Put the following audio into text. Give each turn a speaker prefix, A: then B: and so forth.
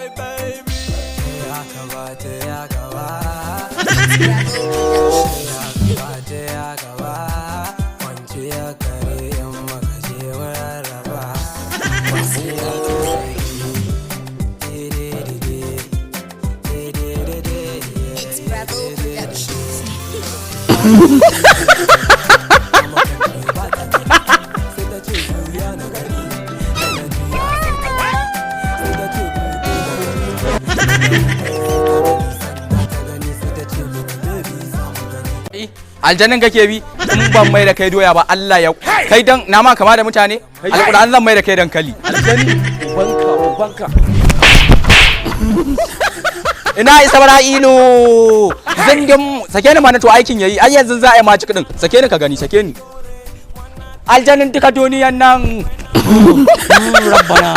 A: my baby.
B: Aljannin kake bi in ban mai da kai doya ba Allah ya kai dan nama kama da mutane alƙur'an zan mai da kai dankali aljanni banka ina isa bara'ilu zangin sake ni mana to aikin yayi ai yanzu za a yi ma cikidin sake ni ka gani sake ni aljannin duka duniyan nan rabbana